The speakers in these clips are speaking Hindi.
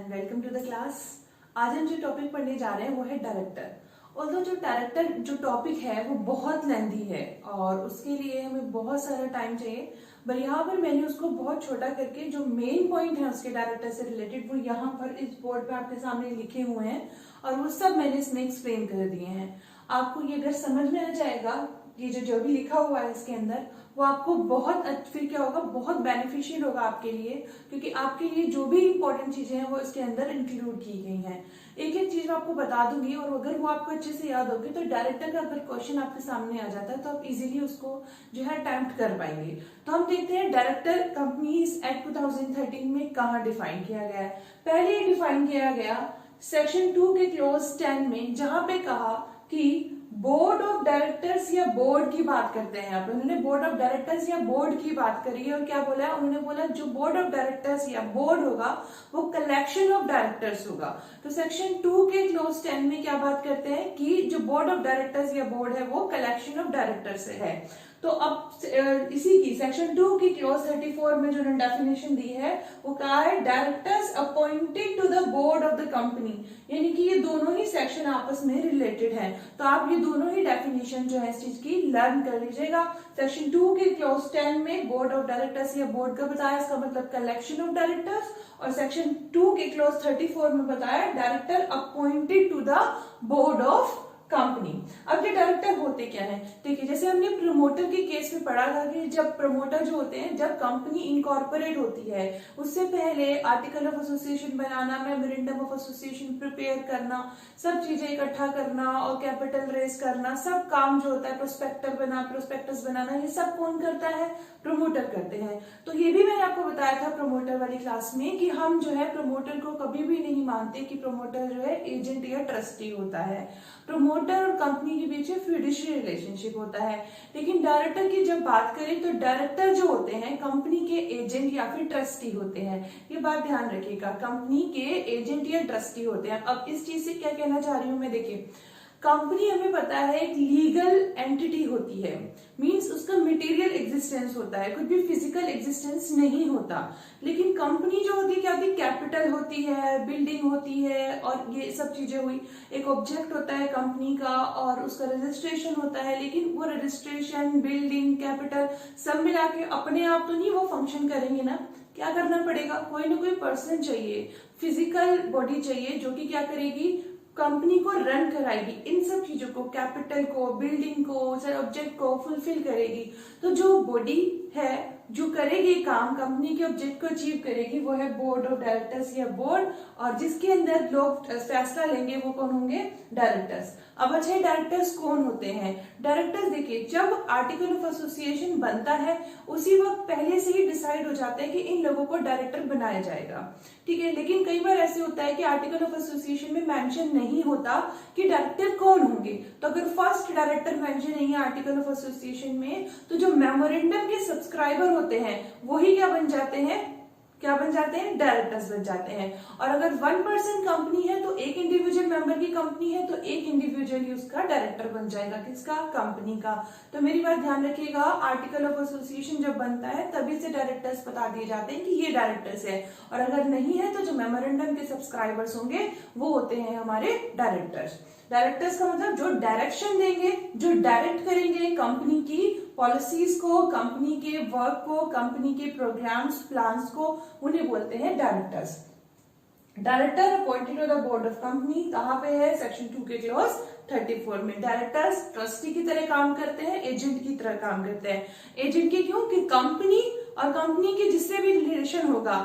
And welcome to the class. आज हम जो टॉपिक पढ़ने जा रहे हैं वो है डायरेक्टर। ऑल्दो जो टॉपिक है वो बहुत लेंथी है और उसके लिए हमें बहुत सारा टाइम चाहिए, पर यहाँ पर मैंने उसको बहुत छोटा करके जो मेन पॉइंट है उसके डायरेक्टर से रिलेटेड वो यहाँ पर इस बोर्ड पे आपके सामने लिखे हुए हैं और वो सब मैंने इसमें एक्सप्लेन कर दिए हैं। आपको ये अगर समझ में आ जाएगा, ये जो भी लिखा हुआ है इसके अंदर, वो आपको बहुत फिर क्या होगा, बहुत बेनिफिशियल होगा आपके लिए, क्योंकि आपके लिए जो भी इंपॉर्टेंट चीजें हैं वो इसके अंदर इंक्लूड की गई हैं। एक एक चीज मैं आपको बता दूंगी और अगर वो आपको अच्छे से याद होगी तो डायरेक्टर का अगर क्वेश्चन आपके सामने आ जाता है तो आप इजीली उसको जो है अटेम्प्ट कर पाएंगे। तो हम देखते हैं डायरेक्टर कंपनीज एक्ट 2013 में कहाँ डिफाइन किया गया है। पहले डिफाइन किया गया सेक्शन 2 के क्लोज 10 में, जहां पे कहा कि बोर्ड ऑफ डायरेक्टर्स या बोर्ड की बात करते हैं। यहाँ पे उन्होंने बोर्ड ऑफ डायरेक्टर्स या बोर्ड की बात करी है और क्या बोला है, उन्होंने बोला जो बोर्ड ऑफ डायरेक्टर्स या बोर्ड होगा वो कलेक्शन ऑफ डायरेक्टर्स होगा। तो सेक्शन 2 के क्लोज 10 में क्या बात करते हैं कि जो बोर्ड ऑफ डायरेक्टर्स या बोर्ड है वो कलेक्शन ऑफ डायरेक्टर्स से है। तो अब इसी की सेक्शन 2 की क्लोज 34 में जो डेफिनेशन दी है वो कहा है directors appointed to the board of the company, यानी कि ये दोनों ही सेक्शन आपस में रिलेटेड है। तो आप ये दोनों ही डेफिनेशन जो है इस चीज की लर्न कर लीजिएगा। सेक्शन 2 के क्लोज 10 में बोर्ड ऑफ डायरेक्टर्स या बोर्ड का बताया, इसका मतलब कलेक्शन ऑफ डायरेक्टर्स, और सेक्शन 2 के क्लोज 34 में बताया director appointed to the board of company. अब ये डायरेक्टर होते क्या है, ठीक है, जैसे हमने प्रमोटर के केस में पढ़ा था कि जब प्रमोटर जो होते हैं, जब कंपनी इनकॉर्पोरेट होती है उससे पहले article of association banana, memorandum of association prepare करना, सब चीजें इकट्ठा करना और कैपिटल रेज करना, सब काम जो होता है, प्रोस्पेक्टस बनाना, ये सब कौन करता है, प्रमोटर करते हैं। तो ये भी मैंने आपको बताया था प्रमोटर वाली क्लास में कि हम जो है प्रमोटर को कभी भी नहीं मानते कि प्रमोटर जो है एजेंट या ट्रस्टी होता है। प्रमोटर और कंपनी के बीच फिड्यूशियरी रिलेशनशिप होता है। लेकिन डायरेक्टर की जब बात करें तो डायरेक्टर जो होते हैं कंपनी के एजेंट या फिर ट्रस्टी होते हैं। ये बात ध्यान रखिएगा, कंपनी के एजेंट या ट्रस्टी होते हैं। अब इस चीज से क्या कहना चाह रही हूं मैं, देखिए कंपनी हमें पता है एक लीगल एंटिटी होती है, मींस उसका मटेरियल एग्जिस्टेंस होता है, कुछ भी फिजिकल एग्जिस्टेंस नहीं होता। लेकिन कंपनी जो होती है क्या होती है, कैपिटल होती है, बिल्डिंग होती है और ये सब चीजें हुई। एक ऑब्जेक्ट होता है कंपनी का और उसका रजिस्ट्रेशन होता है, लेकिन वो रजिस्ट्रेशन, बिल्डिंग, कैपिटल सब मिला के अपने आप तो नहीं वो फंक्शन करेंगे ना, क्या करना पड़ेगा, कोई ना कोई पर्सन चाहिए, फिजिकल बॉडी चाहिए जो कि क्या करेगी, कंपनी को रन कराएगी, इन सब चीजों को, कैपिटल को, बिल्डिंग को, ऑब्जेक्ट को फुलफिल करेगी। तो जो बॉडी है जो करेगी काम, कंपनी के ऑब्जेक्ट को अचीव करेगी, वो है बोर्ड ऑफ डायरेक्टर्स या बोर्ड, और जिसके अंदर लोग फैसला लेंगे वो कौन होंगे, डायरेक्टर्स। अब अच्छा डायरेक्टर्स कौन होते हैं, डायरेक्टर्स देखिए जब आर्टिकल ऑफ एसोसिएशन बनता है उसी वक्त पहले से ही डिसाइड हो जाता है कि इन लोगों को डायरेक्टर बनाया जाएगा, ठीक है। लेकिन कई बार ऐसे होता है कि आर्टिकल ऑफ एसोसिएशन में मेंशन नहीं होता कि डायरेक्टर कौन होंगे। तो अगर फर्स्ट डायरेक्टर मेंशन नहीं है आर्टिकल ऑफ एसोसिएशन में तो जो मेमोरेंडम के सब्सक्राइबर होते हैं वही क्या बन जाते हैं, डायरेक्टर्स बन जाते हैं। और अगर 1% कंपनी है तो एक इंडिविजुअल मेंबर की कंपनी है तो एक इंडिविजुअली उसका डायरेक्टर बन जाएगा, किसका, कंपनी का। तो मेरी बात ध्यान रखिएगा, आर्टिकल ऑफ एसोसिएशन जब बनता है तभी से डायरेक्टर्स बता दिए जाते हैं कि ये डायरेक्टर्स है, और अगर नहीं है तो जो मेमोरेंडम के सब्सक्राइबर्स होंगे वो होते हैं हमारे डायरेक्टर्स। डायरेक्टर्स का मतलब जो डायरेक्शन देंगे, जो डायरेक्ट करेंगे कंपनी की पॉलिसीज को, कंपनी के वर्क को, कंपनी के प्रोग्राम्स, प्लान्स को, उन्हें बोलते हैं directors. Director appointed to the board of company कहाँ पे है, सेक्शन 2 के क्लोज 34 में। डायरेक्टर्स ट्रस्टी की तरह काम करते हैं, एजेंट की तरह काम करते हैं। एजेंट की क्यों, कि कंपनी और कंपनी के जिससे भी रिलेशन होगा,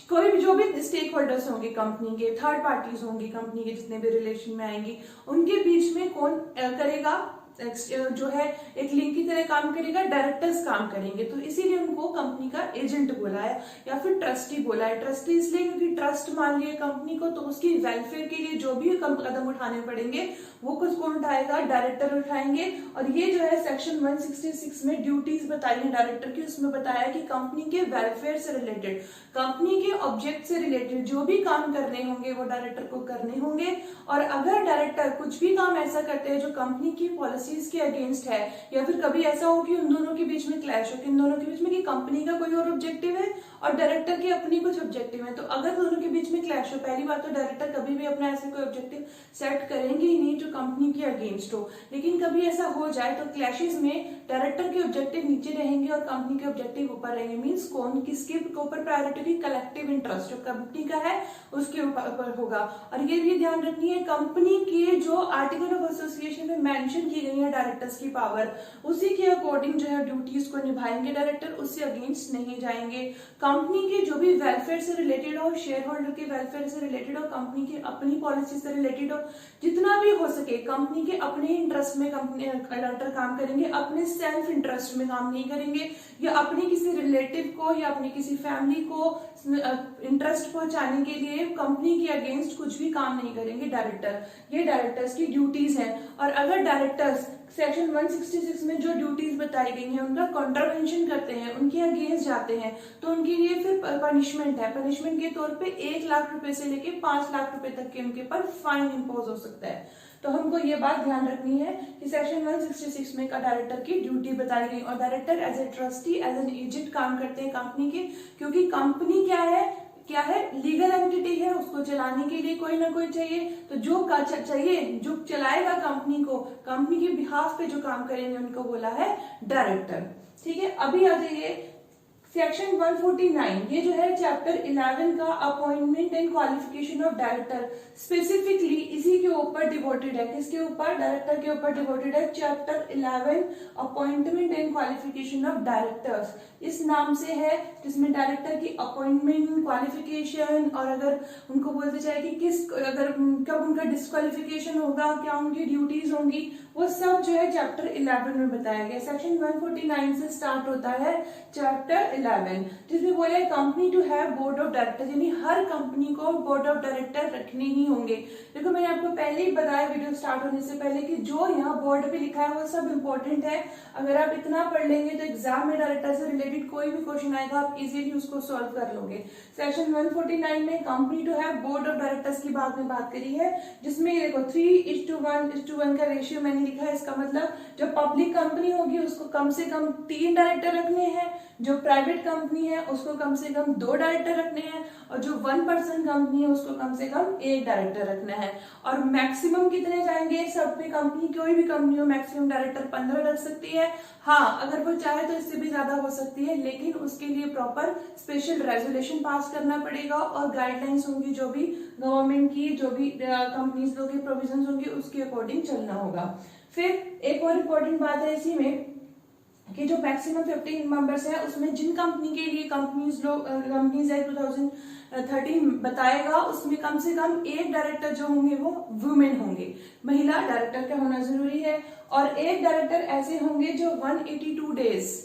कोई भी जो भी स्टेक होल्डर्स होंगे कंपनी के, थर्ड पार्टीज होंगी कंपनी के जितने भी रिलेशन में आएंगी, उनके बीच में कौन करेगा, जो है एक लिंक की तरह काम करेगा, डायरेक्टर्स काम करेंगे। तो इसीलिए उनको कंपनी का एजेंट बोला है या फिर ट्रस्टी बोला है। ट्रस्टी इसलिए क्योंकि ट्रस्ट मान लिया कंपनी को तो उसकी वेलफेयर के लिए जो भी कदम उठाने पड़ेंगे वो कुछ कौन उठाएगा, डायरेक्टर उठाएंगे। और ये जो है सेक्शन 166 में ड्यूटीज बताई है डायरेक्टर की, उसमें बताया कि कंपनी के वेलफेयर से रिलेटेड, कंपनी के ऑब्जेक्ट से रिलेटेड जो भी काम करने होंगे वो डायरेक्टर को करने होंगे। और अगर डायरेक्टर कुछ भी काम ऐसा करते हैं जो कंपनी की पॉलिसी पॉलिसीज के अगेंस्ट है, या फिर कभी ऐसा हो कि उन दोनों के बीच में क्लैश हो, कि इन दोनों के बीच में कि कंपनी का कोई और ऑब्जेक्टिव है और डायरेक्टर के अपनी कुछ ऑब्जेक्टिव है, तो अगर दोनों के बीच में क्लैश हो, पहली बात तो डायरेक्टर कभी भी अपना ऐसे कोई ऑब्जेक्टिव सेट करेंगे ही नहीं जो कंपनी के अगेंस्ट हो। लेकिन कभी ऐसा हो जाए तो क्लैशेस में डायरेक्टर के ऑब्जेक्टिव नीचे रहेंगे और कंपनी के ऑब्जेक्टिव ऊपर रहेंगे। मींस कौन किसके ऊपर प्रायोरिटी होगी, कलेक्टिव इंटरेस्ट जो कंपनी का है उसके ऊपर होगा। और ये भी ध्यान रखनी है, कंपनी के जो आर्टिकल ऑफ एसोसिएशन में मेंशन की गई है डायरेक्टर्स की पावर, उसी के अकॉर्डिंग जो है ड्यूटीज को निभाएंगे डायरेक्टर, उससे अगेंस्ट नहीं जाएंगे। कंपनी के जो भी वेलफेयर से रिलेटेड हो, शेयर होल्डर के वेलफेयर से रिलेटेड हो, कंपनी की अपनी पॉलिसी से रिलेटेड हो, जितना भी हो सके कंपनी के अपने इंटरेस्ट में कंपनी डायरेक्टर काम करेंगे, अपने सेल्फ इंटरेस्ट में काम नहीं करेंगे, या अपने किसी रिलेटिव को या अपनी किसी फैमिली को इंटरेस्ट पहुंचाने के लिए कंपनी के अगेंस्ट कुछ भी काम नहीं करेंगे डायरेक्टर। ये डायरेक्टर्स की ड्यूटीज हैं। और अगर डायरेक्टर्स सेक्शन 166 में जो ड्यूटीज बताई गई हैं उनका कॉन्ट्रावेंशन करते हैं, उनके अगेंस्ट जाते हैं, तो उनके लिए फिर पनिशमेंट है। पनिशमेंट के तौर पे 1 लाख रुपए से लेके 5 लाख रुपए तक के उनके पर फाइन इंपोज हो सकता है। तो हमको ये बात ध्यान रखनी है कि सेक्शन 166 में का डायरेक्टर की ड्यूटी बताई गई, और director as a trustee, as an agent काम करते हैं कंपनी के, क्योंकि कंपनी क्या है, लीगल एंटिटी है, उसको चलाने के लिए कोई ना कोई चाहिए। तो जो चाहिए, जो चलाएगा कंपनी को, कंपनी के बिहाफ पे जो काम करेंगे उनको बोला है डायरेक्टर। ठीक है, अभी आ जाइए सेक्शन 149, ये जो है चैप्टर 11 का appointment and qualification of director, specifically इसी के ऊपर डिवोटेड है। किसके ऊपर? डायरेक्टर के ऊपर डिवोटेड है। Chapter 11 appointment and qualification of directors इस नाम से है, जिसमें डायरेक्टर की अपॉइंटमेंट, क्वालिफिकेशन, और अगर उनको बोलते जाए कि कब उनका डिस्क्वालिफिकेशन होगा, क्या उनकी ड्यूटीज होंगी, वो सब जो है चैप्टर 11 में बताया गया। सेक्शन 149 से स्टार्ट होता है चैप्टर 11, जिसमें बोला है company to have board of director, यानी हर कंपनी को बोर्ड ऑफ डायरेक्टर रखने ही होंगे। देखो मैंने आपको पहले ही बताया वीडियो स्टार्ट होने से पहले कि जो यहाँ बोर्ड पे लिखा है वो सब इंपॉर्टेंट है। अगर आप इतना पढ़ लेंगे तो एग्जाम में डायरेक्टर से रिलेटेड कोई भी क्वेश्चन आएगा आप इजीली उसको सॉल्व कर लोगे। सेक्शन 149 में company to have board of directors की बात करी है, जिसमें देखो 3:1 का रेशियो मैंने लिखा है। इसका मतलब जो पब्लिक कंपनी होगी उसको कम से कम 3 डायरेक्टर रखने हैं, जो प्राइवेट कंपनी है उसको कम से कम 2 डायरेक्टर रखने हैं, और जो 1 पर्सन कंपनी है उसको कम से कम 1 डायरेक्टर रखना है। और मैक्सिमम कितने जाएंगे? सब में कंपनी, कोई भी कंपनी हो, मैक्सिमम डायरेक्टर 15 रख सकती है। हाँ, अगर वो चाहे तो इससे भी ज्यादा हो सकती है, लेकिन उसके लिए प्रॉपर स्पेशल रेजोल्यूशन पास करना पड़ेगा और गाइडलाइंस होंगी, जो भी गवर्नमेंट की, जो भी कंपनीज लोग के प्रोविजन होंगे उसके अकॉर्डिंग चलना होगा। फिर एक और इम्पोर्टेंट बात है इसी में कि जो मैक्सिमम 15 मेंबर्स है उसमें जिन कंपनी के लिए कंपनीज एक्ट 2013 बताएगा उसमें कम से कम 1 डायरेक्टर जो होंगे वो वुमेन होंगे, महिला डायरेक्टर का होना जरूरी है। और 1 डायरेक्टर ऐसे होंगे जो 182 डेज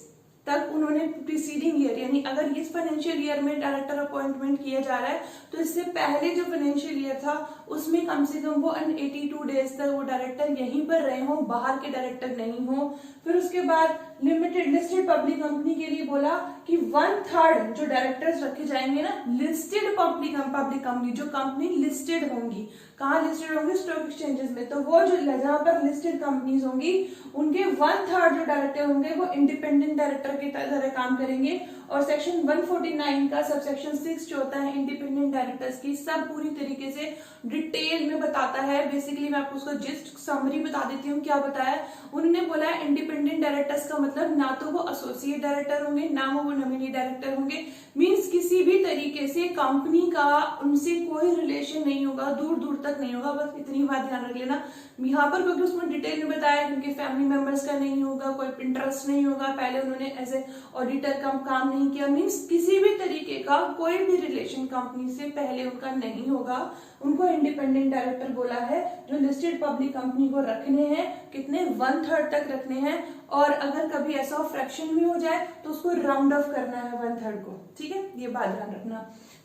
तक उन्होंने प्रीसीडिंग ईयर, यानी अगर इस फाइनेंशियल ईयर में डायरेक्टर अपॉइंटमेंट किया जा रहा है तो इससे पहले जो फाइनेंशियल ईयर था उसमें कम से कम वो 182 डेज तक वो डायरेक्टर यहीं पर रहे हों, बाहर के डायरेक्टर नहीं हो। फिर उसके बाद लिमिटेड लिस्टेड पब्लिक कंपनी के लिए बोला कि 1/3 जो डायरेक्टर्स रखे जाएंगे ना, लिस्टेड पब्लिक कंपनी, जो कंपनी लिस्टेड होंगी, कहाँ लिस्टेड होंगी? स्टॉक एक्सचेंजेस में। तो वो जो जहां पर लिस्टेड कंपनीज होंगी उनके 1/3 जो डायरेक्टर होंगे वो इंडिपेंडेंट डायरेक्टर की तरह काम करेंगे। और सेक्शन 149 का सबसेक्शन 6 जो होता है इंडिपेंडेंट डायरेक्टर्स की, सब पूरी तरीके से डिटेल में बताता है। बेसिकली मैं आपको उसका जस्ट समरी बता देती हूँ क्या बताया। उन्होंने बोला है इंडिपेंडेंट डायरेक्टर्स का मतलब ना तो वो एसोसिएट डायरेक्टर होंगे, ना वो नॉमिनी डायरेक्टर होंगे। मींस किसी भी तरीके से कंपनी का उनसे कोई रिलेशन नहीं होगा, दूर दूर तक नहीं होगा। बस इतनी बात ध्यान रख लेना यहाँ पर, क्योंकि उसमें डिटेल में बताया क्योंकि फैमिली मेंबर्स का नहीं होगा, कोई इंटरेस्ट नहीं होगा, पहले उन्होंने एज ए ऑडिटर का काम नहीं किया। मींस किसी भी तरीके का कोई भी रिलेशन कंपनी से पहले उनका नहीं होगा। उनको इंडिपेंडेंट डायरेक्टर बोला है, जो लिस्टेड पब्लिक कंपनी को रखने हैं, कितने 1/3 तक रखने हैं। और अगर कभी ऐसा फ्रैक्शन में हो जाए तो उसको राउंड ऑफ करना है 1/3 को। ठीक है, ये बात ध्यान रखना।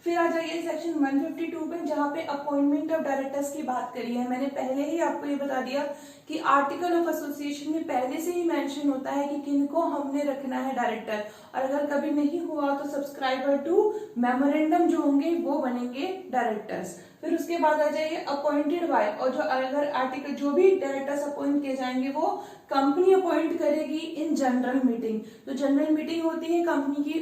फिर आ जाइए सेक्शन 152 पे, जहाँ पे अपॉइंटमेंट ऑफ डायरेक्टर्स की बात करी है, मैंने पहले ही आपको ये बता दिया कि आर्टिकल ऑफ एसोसिएशन में पहले से ही मेंशन होता है कि किनको हमने रखना है डायरेक्टर, और अगर कभी नहीं हुआ तो सब्सक्राइबर टू मेमोरेंडम जो होंगे वो बनेंगे डायरेक्टर्स। फिर उसके बाद आ जाइए अपॉइंटेड बाय, और जो अगर आर्टिकल जो भी डायरेक्टर्स अपॉइंट किए जाएंगे वो कंपनी अपॉइंट करेगी इन जनरल मीटिंग। तो जनरल मीटिंग होती है कंपनी की,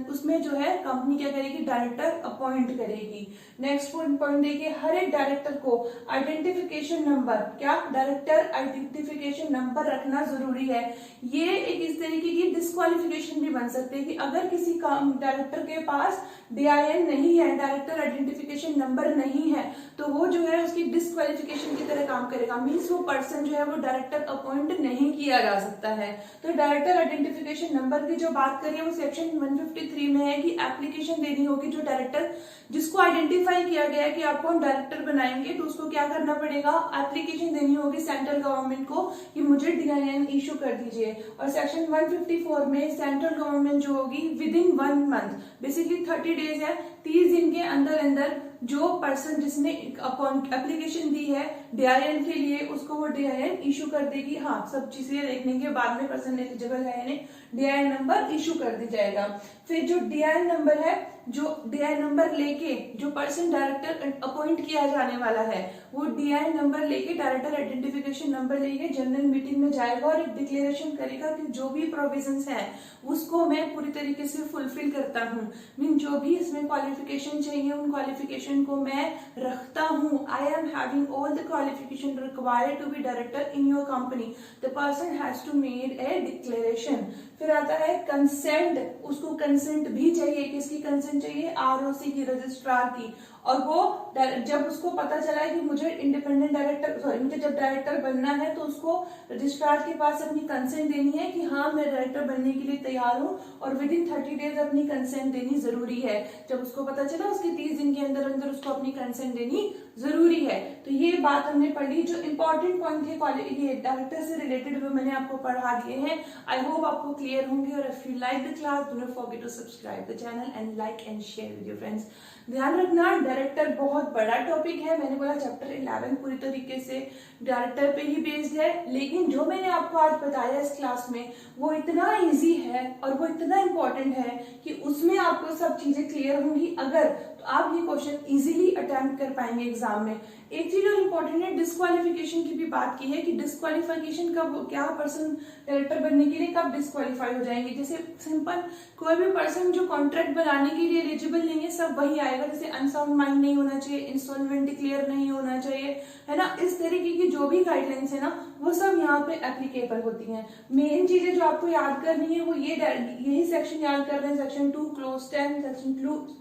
उसमें जो है कंपनी क्या करेगी, डायरेक्टर अपॉइंट करेगी। नेक्स्ट पॉइंट देखिए, हर एक डायरेक्टर को आइडेंटिफिकेशन नंबर, क्या डायरेक्टर आइडेंटिफिकेशन नंबर रखना जरूरी है। ये एक इस तरीके की डिस्क्वालिफिकेशन भी बन सकती है कि अगर किसी डायरेक्टर के पास DIN नहीं है, डायरेक्टर आइडेंटिफिकेशन नंबर नहीं है, तो वो जो है उसकी डिस्क्वालिफिकेशन की तरह काम करेगा। मीन्स वो पर्सन जो है वो डायरेक्टर अपॉइंट नहीं किया जा सकता है। तो डायरेक्टर आइडेंटिफिकेशन नंबर की जो बात करिए वो सेक्शन 153 में है कि एप्लीकेशन देनी होगी। जो डायरेक्टर जिसको आइडेंटिफाई किया गया है कि आपको हम डायरेक्टर बनाएंगे, तो उसको क्या करना पड़ेगा, एप्लीकेशन देनी होगी सेंट्रल गवर्नमेंट को कि मुझे DIN इशू कर दीजिए। और सेक्शन 154 में सेंट्रल गवर्नमेंट जो होगी with in 1 month, basically 30 days है, 30 दिन के अंदर अंदर जो पर्सन जिसने एप्लीकेशन दी है DIN के लिए, उसको वो DIN इशू कर देगी। हाँ, सब चीजें देखने के बाद में पर्सन एलिजिबल है, DIN नंबर इशू कर दी जाएगा। फिर जो DIN नंबर है, जो DIN नंबर लेके जो पर्सन डायरेक्टर अपॉइंट किया जाने वाला है, वो DIN नंबर लेके, डायरेक्टर आइडेंटिफिकेशन नंबर लेके जनरल मीटिंग में जाएगा और एक डिक्लेरेशन करेगा कि जो भी प्रोविजंस है उसको मैं पूरी तरीके से फुलफिल करता हूँ। मीन जो भी इसमें क्वालिफिकेशन चाहिए उन क्वालिफिकेशन को मैं रखता हूँ। I am having all the qualification required to be director in your company, the person has to made a declaration. फिर आता है कंसेंट, उसको कंसेंट भी चाहिए। किसकी कंसेंट चाहिए, ROC की, रजिस्ट्रार की। और वो जब उसको पता चला है कि मुझे इंडिपेंडेंट डायरेक्टर, सॉरी मुझे जब डायरेक्टर बनना है, तो उसको रजिस्ट्रार के पास अपनी कंसेंट देनी है कि हाँ मैं डायरेक्टर बनने के लिए तैयार हूँ, और विद इन 30 डेज अपनी कंसेंट देनी जरूरी है। जब उसको पता चला उसके 30 दिन के अंदर अंदर उसको अपनी कंसेंट देनी जरूरी है। तो ये बात हमने पढ़ ली। जो इंपॉर्टेंट पॉइंट थे ये डायरेक्टर से रिलेटेड वो मैंने आपको पढ़ा दिए हैं। आई होप आपको क्लियर होंगे। और if you like the class, do not forget to subscribe the channel and like and share with your friends. ध्यान रखना, डायरेक्टर बहुत बड़ा टॉपिक है। मैंने बोला चैप्टर 11 पूरी तरीके से डायरेक्टर पे ही बेस्ड है, लेकिन जो मैंने आपको आज बताया इस क्लास में वो इतना इजी है और वो इतना इंपॉर्टेंट है कि उसमें आपको सब चीजें क्लियर होंगी अगर, तो आप ये क्वेश्चन इजीली अटेम्प्ट कर पाएंगे एग्जाम में। एक चीज और इम्पोर्टेंट है, डिस्क्वालिफिकेशन की भी बात की है कि डिस्क्वालिफिकेशन कब, क्या पर्सन डायरेक्टर बनने के लिए कब डिस्क्वालीफाई हो जाएंगे। जैसे सिंपल, कोई भी पर्सन जो कॉन्ट्रैक्ट बनाने के लिए एलिजिबल नहीं है, सब वही आएगा। जैसे अनसाउंड माइंड नहीं होना चाहिए, इंसॉल्वेंट डिक्लेयर नहीं होना चाहिए, है ना। इस तरीके की जो भी गाइडलाइंस है ना, वो सब यहाँ पे एप्लीकेबल होती हैं। मेन चीजें जो आपको याद करनी है वो यही सेक्शन याद कर रहे हैं, section 2 close 10, section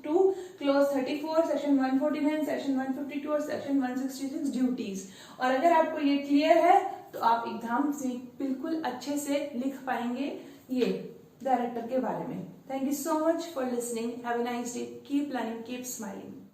2 close 34, section 149, section 152 और सेक्शन 166 ड्यूटीज। और अगर आपको ये क्लियर है तो आप एग्जाम से बिल्कुल अच्छे से लिख पाएंगे ये डायरेक्टर के बारे में। Thank you so much for listening. Have a nice day. Keep learning, keep smiling.